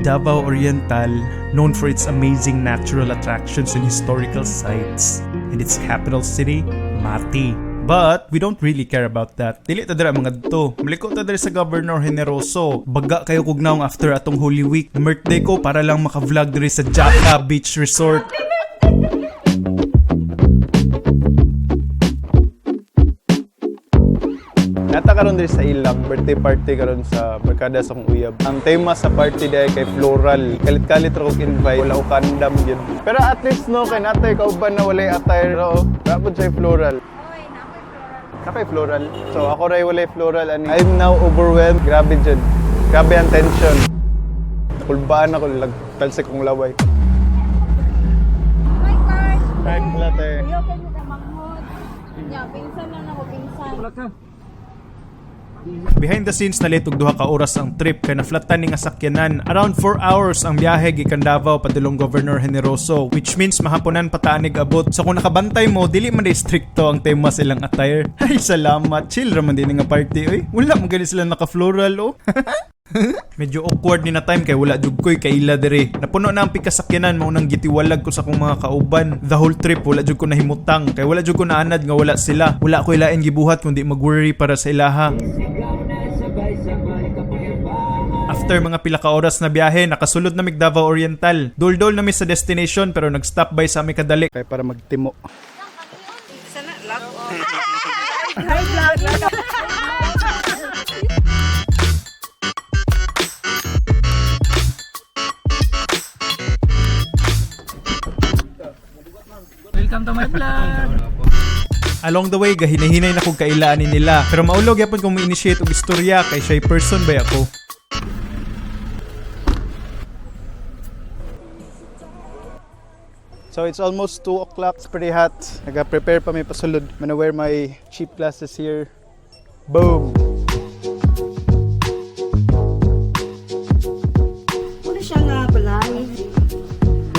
Davao Oriental, known for its amazing natural attractions and historical sites, and its capital city, Mati. But we don't really care about that. Dili ta dira mga dito. Maliko ta dira sa Governor Generoso. Baga kayo kugnaw after atong Holy Week. Na birthday ko para lang maka-vlog diri sa Jaca Beach Resort. Nata karon diri sa ilang birthday party karon sa Barkada sa kong uyab. Ang tema sa party day kay floral. Kalit-kalit ra kog invite, wala ko kandam gyud. Pero at least no kay natay kauban na walay attire ro. Dapat say floral. Napay floral. So ako ray walay floral ani. I'm now overwhelmed. Grabe jud. Grabe ang tension. Kulbaan ako talsik kong laway. My card. Kahit plate. Kuya, kayo ka manghod. Nya, pinsan lang ako, pinsan. Behind the scenes na litog duha ka oras ang trip kay naflatan ni nga sakyanan. Around 4 hours ang biyahe gikan Davao padulong Governor Generoso, which means mahaponan patanig abot. So kung nakabantay mo, dili man day stricto ang tema silang attire. Ay salamat, chill raman din nga party oy. Wala mo gani sila naka-floral oh. Medyo awkward ni na time kay wala jud koy kaila dire. Napuno na ang pikasakyanan mao nang gitiwalag ko sa akong mga kauban. The whole trip wala jud ko nahimutang kay wala jud ko naanad nga wala sila. Wala ko ilain gibuhat kundi mag-worry para sa ilaha. After mga pila ka oras na biyahe, nakasulod na mig Davao Oriental. Dol-dol na mi sa destination pero nag-stop by sa aming kadali. Kay para magtimo. Sana, lag on. Hi, vlog. Welcome to my vlog! Along the way, gahinahinay na kong kailaanin nila. Pero maulog yapon kung ma-initiate og istorya kay shy person ba ako. So it's almost 2 o'clock. It's pretty hot. Nag-prepare pa may pasulod. I'm gonna wear my cheap glasses here. Boom! Ano siya nga pala?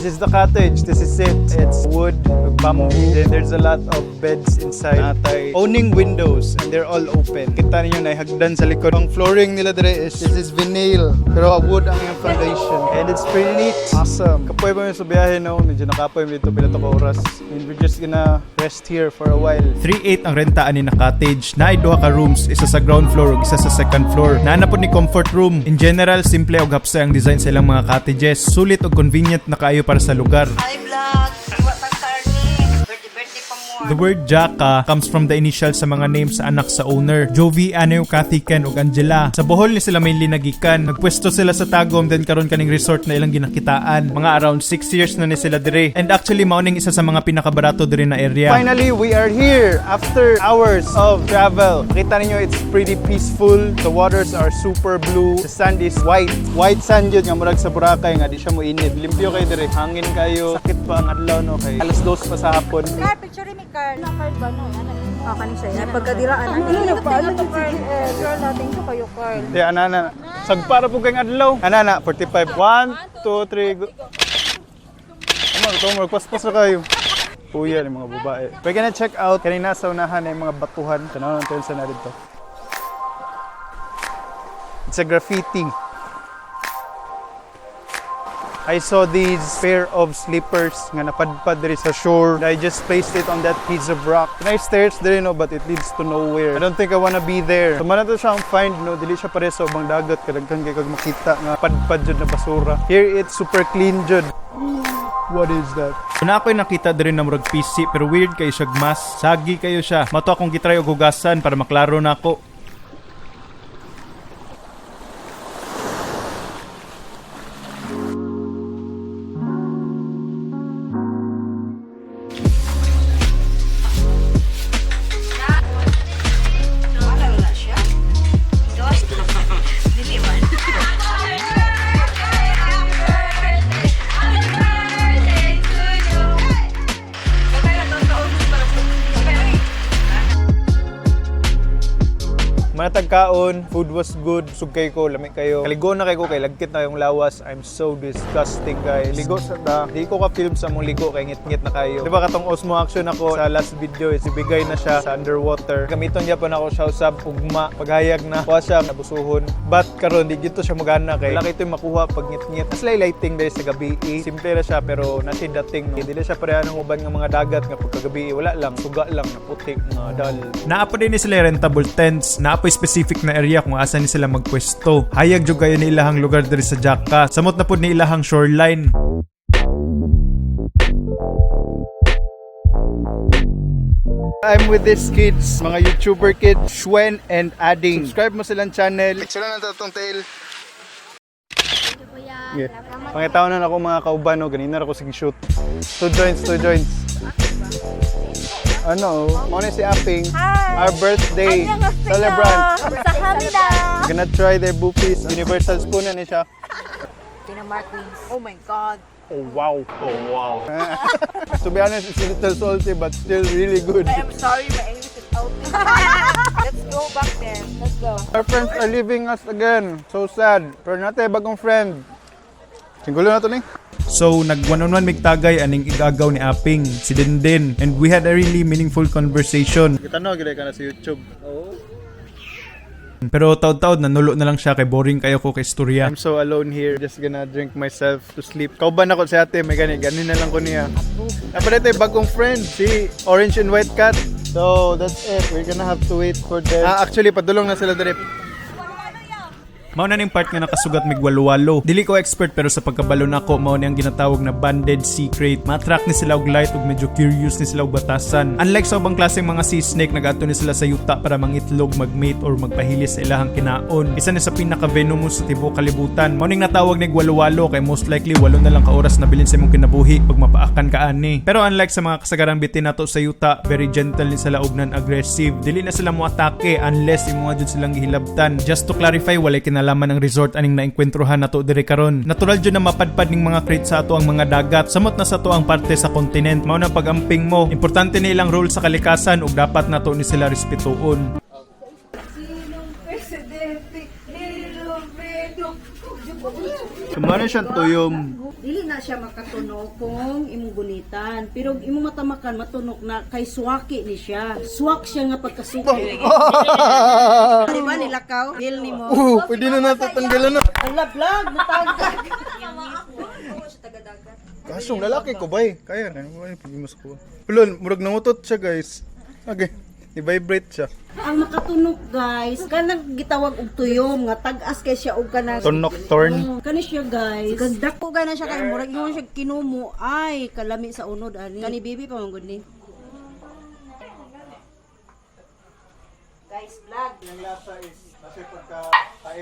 This is the cottage. This is it. It's wood, bamboo. Then there's a lot of beds inside. Natay owning windows and they're all open. Kita niyo na hagdan sa likod. Ang flooring nila dire is this is vinyl. Pero wood ang yung foundation. And it's pretty neat. Awesome. Kapoy pa yung sa biyahe no. Medyo nakapoy dito pila to ka oras. And we're just gonna rest here for a while. 3.8 ang rentaan ni na cottage. Naay duha ka rooms, isa sa ground floor ug isa sa second floor. Naanapod ni comfort room. In general, simple og hapsay ang design sa ilang mga cottages. Sulit ug convenient na kaayo para sa lugar. Hi, vlog. Iwa pang karni. Birthday pa mo. The word Jaca comes from the initials sa mga names sa anak sa owner. Jovi, Aneo, Cathy, Ken ug Angela. Sa Bohol ni sila mainly nagikan. Nagpwesto sila sa Tagum then karon kaning resort na ilang ginakitaan. Mga around 6 years na ni sila dire. And actually mao ning isa sa mga pinakabarato dire na area. Finally, we are here after hours of travel. Kita niyo it's pretty peaceful. The waters are super blue. The sand is white. White sand yun nga murag sa Boracay nga di siya mo init. Limpyo kayo dire. Hangin kayo. Sakit pa ang adlaw no kay alas 2 pa sa hapon. Car, picture ni Carl. Na Carl ba no? Ano kanin siya? Pagkadiraan. Ano paano to Carl? Girl natin ko kayo Carl. Di anana. Sagpara po kayong adlaw. Anana 45. 1 2 3 go. Tomor, paspas na kayo. Puya ng mga babae. We're gonna check out kanina sa unahan ay mga batuhan. Tanaw natin sa na dito. It's a graffiti. I saw these pair of slippers nga napadpad diri sa shore. I just placed it on that piece of rock. Nice stairs there no, but it leads to nowhere. I don't think I wanna be there. So man to siyang find no, dili siya pare sa ubang dagat kadaghan kay kag makita nga padpad jud na basura. Here it's super clean jud. What is that? Una ako'y nakita din na murag PC pero weird kayo siya gmas. Sagi kayo siya. Mato akong gitry og hugasan para maklaro na ako. Natag kaon, food was good, sugkay ko, lamig kayo. Kaligo na kayo kay lagkit na yung lawas. I'm so disgusting guys. Ligo sa da. Di ko ka-film sa mong ligo kay ngit-ngit na kayo. Di ba katong Osmo action ako sa last video is ibigay na siya sa underwater. Gamiton niya pa na ako siya usab ugma. Paghayag na, kuha siya nabusuhon. But karon di gito siya magana kay laki ito yung makuha pag ngit-ngit. Mas lighting dahil sa gabi. Simple na siya pero nasi dating. Hindi na siya pareha ng uban ng mga dagat nga pagkagabi. Wala lang, suga lang, na putik, na dal. Naapa din ni sila rentable tents. Naapa specific na area kung asa ni sila magpwesto. Hayag jud kayo ni ilahang lugar diri sa Jaka. Samot na pud ni ilahang shoreline. I'm with these kids, mga YouTuber kids, Shwen and Ading. Subscribe mo silang channel. Sila na tatong tail. Yeah. Pangitaw na ako mga kauban, no? Ganina ako sige shoot. Two joints. Ano? Muna si Aping. Hi! Our birthday celebrant. Sahamida! Gonna try their boopies. Universal spoon na ni siya. Pinamark wings. Oh my God. Oh wow. To be honest, it's a little salty but still really good. I'm sorry, my English is out. Let's go back there. Let's go. Our friends are leaving us again. So sad. Pero natin bagong friend. Singgulo na to ning. So, nag-one-on-one migtagay aning igagaw ni Aping, si Dindin, and we had a really meaningful conversation. Kita no, gilay ka na sa YouTube. Pero taod-taod nanulo na lang siya kay boring kayo ko kay istorya. I'm so alone here. Just gonna drink myself to sleep. Kauban ako sa ate, may gani na lang ko niya. Napalit tayo bagong friend, si Orange and White Cat. So, that's it. We're gonna have to wait for them. Actually, padulong na sila drip. Mao na ning part nga nakasugat mig walo-walo. Dili ko expert pero sa pagkabalo nako mao ni ang ginatawag na banded sea crate. Matrak ni sila og light ug medyo curious ni sila og batasan. Unlike sa ubang klaseng mga sea snake, nag-adto ni sila sa yuta para mangitlog, magmate or magpahilis sa ilahang kinaon. Isa ni sa pinaka-venomous sa tibuok kalibutan. Mao ning natawag nig walo-walo kay most likely walo na lang ka oras na bilin sa imong kinabuhi pag mapaakan ka ani. Pero unlike sa mga kasagarang bitin nato sa yuta, very gentle ni sila ug non-aggressive. Dili na sila mo atake unless imo jud silang gihilabtan. Just to clarify, walay kinalaman ng resort aning naengkwentruhan nato diri karon. Natural jud na mapadpad ning mga crate sa ato ang mga dagat. Samot na sa ato ang parte sa kontinent. Mao na pag-amping mo. Importante ni ilang role sa kalikasan ug dapat nato ni sila respetuon. Sumano siya tuyom. Dili na siya makatunog kung imong gunitan. Pero imong matamakan matunok na kay suwaki ni siya. Suwak siya nga pagkasuki. Di ba nilakaw? Feel ni mo. Pwede na nato tanggalan na. Ala vlog, natagad. Kasong lalaki ko bay. Kaya na pagimos ko. Pulon, murag nangutot siya guys. Okay. I-vibrate siya. Ang makatunog guys, kanang gitawag og tuyom nga tag-as kay siya og kanang Tunok torn. Kani siya guys. Dako na siya kay murag ingon siya kinumo ay kalami sa unod ani. Kani baby pa man gud ni. Guys, vlog.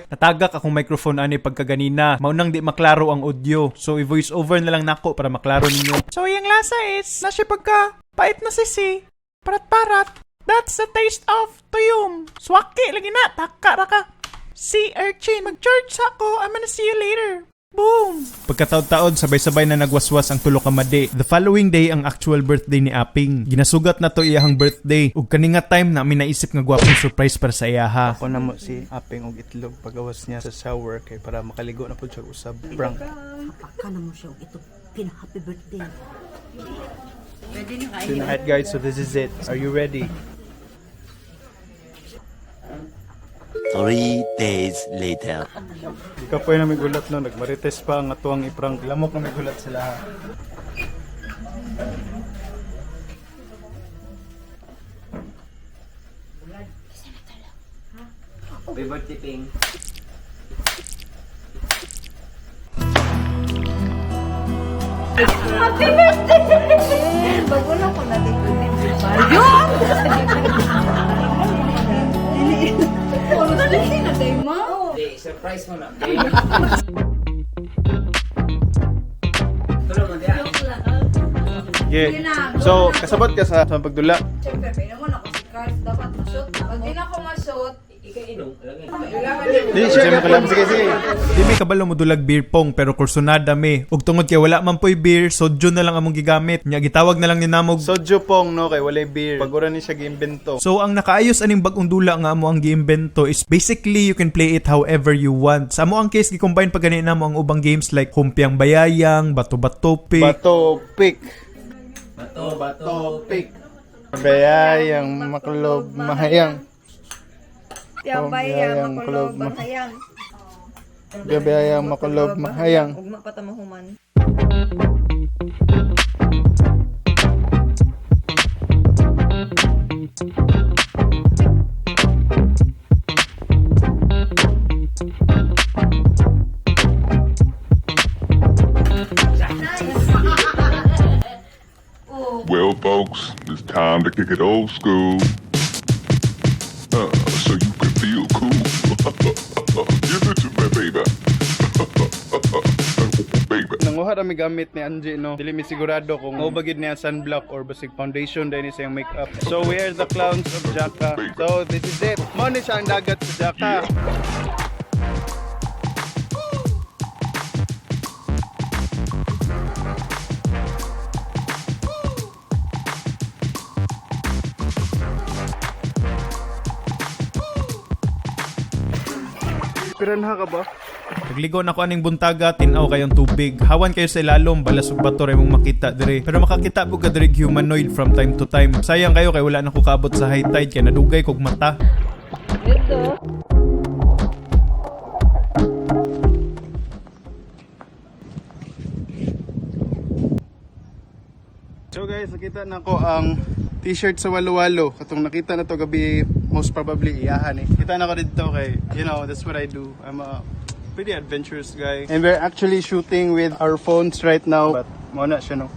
Natagak akong microphone ani pagkaganina. Maunang di maklaro ang audio. So i-voice over na lang nako para maklaro ninyo. So yung lasa is nasi pagka pait na sisi. Parat-parat. That's the taste of tuyom. Swaki lagi na. Taka raka. Sea urchin. Mag-charge sa ako. I'm gonna see you later. Boom! Pagkataod-taod, sabay-sabay na nagwaswas ang tulo ka madi. The following day, ang actual birthday ni Aping. Ginasugat na to iyahang birthday. Ug kaninga time na naisip nga gwapong surprise para sa iyaha. Ako na mo si Aping og itlog pagawas niya sa shower kay para makaligo na pud siya usab. Prank. Apaka na mo siya og ito pina-happy birthday. Tonight guys, so this is it. Are you ready? 3 days later. Ikaw po yung namigulat no, nagmarites pa ang atuang iprank. Lamok namigulat sila ha. Happy birthday, Ping. Bago lang ko natin kunin. Hindi, surprise mo na, Ping. Tulog mo diyan. Yeah. So, kasabot ka sa pagdula. Siyempre, pinamon ako si Carl. Dapat mashoot. Pag di na ako mashoot, Ikaw inom. Di siya makalab. Sige, sige. Di may kabalo mo dulag beer pong pero kursunada me. Ug tungod kay wala man po'y beer, soju na lang among gigamit. Nya gitawag na lang ni namog. Soju pong, no, kay walay beer. Pag-ura ni siya giimbento. So ang nakaayos aning bagong dula nga amo ang giimbento is basically you can play it however you want. Sa amo ang case gi-combine pag ganina mo ang ubang games like Humpiang Bayayang, Bato-Bato Pick. Bato, pick. Bato, Pick. Bayayang, makulob, mahayang. Bayayang, makulob, mahayang. Bayayang, makulob, mahayang. Ugma patamahuman. Well, folks, it's time to kick it old school. So you can feel cool. Give it to me, baby. Baby. Nanguha rami gamit ni Angie, no? Dili mi sigurado kung maubagid niya sunblock or basig foundation dahil niya yung makeup. So we are the clowns of Jaka. So this is it. Mo ni siya ang dagat sa Jaka. Piranha ka ba? Pagligo na ko aning buntaga, tinaw kayong tubig. Hawan kayo sa ilalom, balas ug bato ray mong makita dire. Pero makakita po ka dire humanoid from time to time. Sayang kayo kay wala na ko kabot sa high tide kay nadugay kog mata. So guys, nakita na ko ang t-shirt sa Walo-Walo. Katong nakita na to gabi, most probably iyahan eh. Kita na ko dito kay, you know, that's what I do. I'm a pretty adventurous guy. And we're actually shooting with our phones right now. But muna siya, no?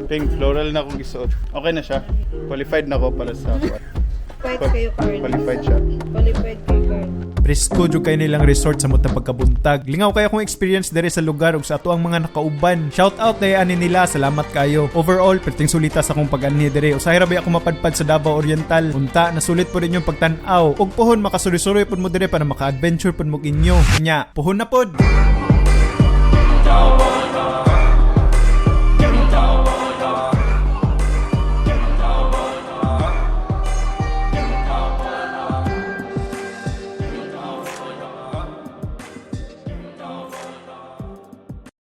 Pink, floral na akong isuot. Okay na siya. Qualified na ako para sa... Qualified kayo, Carl. Qualified siya. Qualified kayo, Carl. Presko jud kay nilang resort sa muta pagkabuntag. Lingaw kay akong experience dere sa lugar ug sa ato ang mga nakauban. Shout out day ani nila, salamat kayo. Overall, perting sulita sa akong pag-anhi dere. Usahay ra ba ako mapadpad sa Davao Oriental. Unta, nasulit po rin yung pagtan-aw. Ug pohon makasuri-suri pud mo dere para maka-adventure pud mo inyo. Nya, pohon na pod.